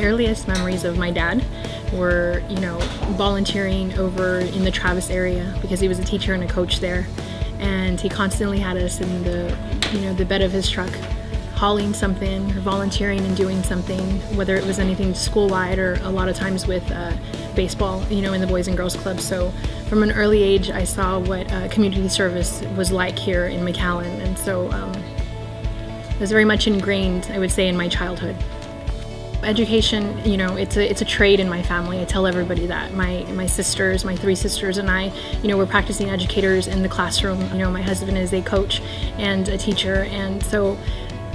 earliest memories of my dad were, volunteering over in the Travis area because he was a teacher and a coach there. And he constantly had us in the bed of his truck, hauling something, or volunteering and doing something, whether it was anything school-wide or a lot of times with baseball, in the Boys and Girls Club. So from an early age, I saw what community service was like here in McAllen. And so it was very much ingrained, I would say, in my childhood. Education, it's a trade in my family. I tell everybody that. My sisters, my three sisters and I, we're practicing educators in the classroom. My husband is a coach and a teacher, and so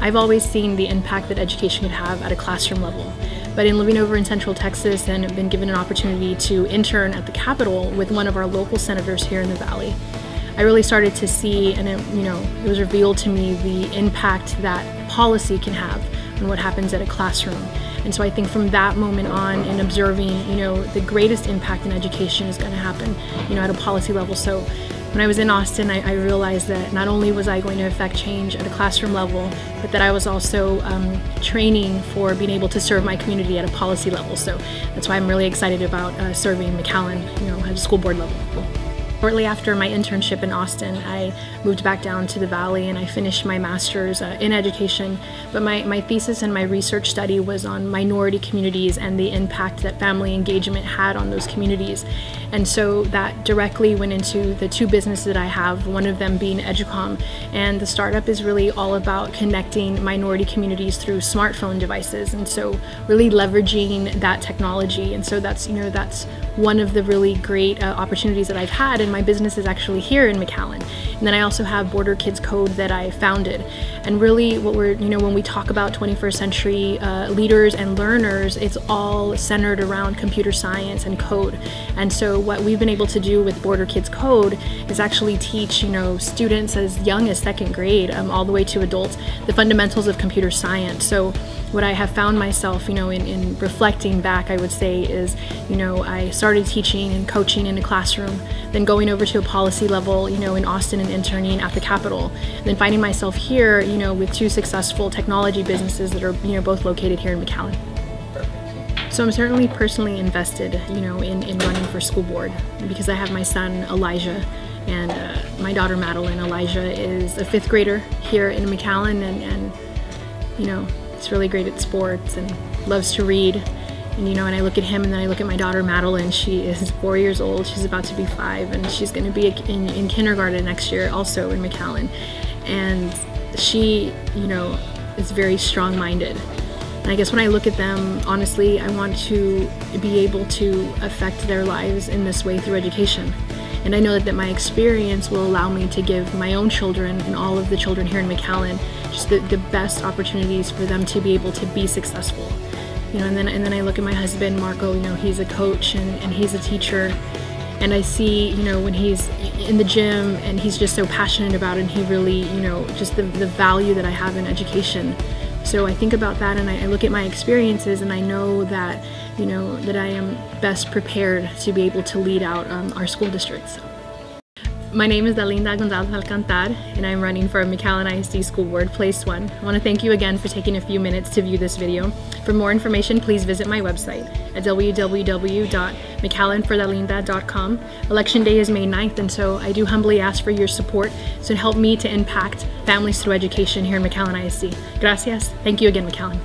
I've always seen the impact that education could have at a classroom level. But in living over in Central Texas and been given an opportunity to intern at the Capitol with one of our local senators here in the Valley, I really started to see, and it was revealed to me, the impact that policy can have on what happens at a classroom. And so I think from that moment on, and observing, the greatest impact in education is going to happen, at a policy level. So when I was in Austin, I realized that not only was I going to affect change at a classroom level, but that I was also training for being able to serve my community at a policy level. So that's why I'm really excited about serving McAllen, at a school board level. Shortly after my internship in Austin, I moved back down to the Valley and I finished my master's in education. But my thesis and my research study was on minority communities and the impact that family engagement had on those communities. And so that directly went into the two businesses that I have, one of them being Educom. And the startup is really all about connecting minority communities through smartphone devices. And so really leveraging that technology. And so that's one of the really great opportunities that I've had, and my business is actually here in McAllen. And then I also have Border Kids Code that I founded. And really what we're, when we talk about 21st century leaders and learners, it's all centered around computer science and code. And so what we've been able to do with Border Kids Code is actually teach, students as young as second grade, all the way to adults, the fundamentals of computer science. So what I have found myself, in reflecting back, I would say is, I started teaching and coaching in a classroom, then going over to a policy level, in Austin and interning at the Capitol, and then finding myself here, with two successful technology businesses that are, both located here in McAllen. So I'm certainly personally invested, in running for school board because I have my son Elijah and my daughter Madeline. Elijah is a 5th grader here in McAllen, and he's really great at sports and loves to read. And and I look at him, and then I look at my daughter Madeline. She is 4 years old. She's about to be 5, and she's going to be in kindergarten next year, also in McAllen. And she, is very strong-minded. And I guess when I look at them, honestly, I want to be able to affect their lives in this way through education. And I know that my experience will allow me to give my own children and all of the children here in McAllen just the best opportunities for them to be able to be successful. And then I look at my husband, Marco, he's a coach and he's a teacher. And I see, when he's in the gym and he's just so passionate about it, and he really, just the value that I have in education. So I think about that, and I look at my experiences, and I know that, that I am best prepared to be able to lead out our school districts. My name is Dalinda Gonzalez-Alcantar, and I'm running for McAllen ISD School Board, Place 1. I want to thank you again for taking a few minutes to view this video. For more information, please visit my website at www.mcallenfordalinda.com. Election day is May 9th, and so I do humbly ask for your support to help me to impact families through education here in McAllen ISD. Gracias. Thank you again, McAllen.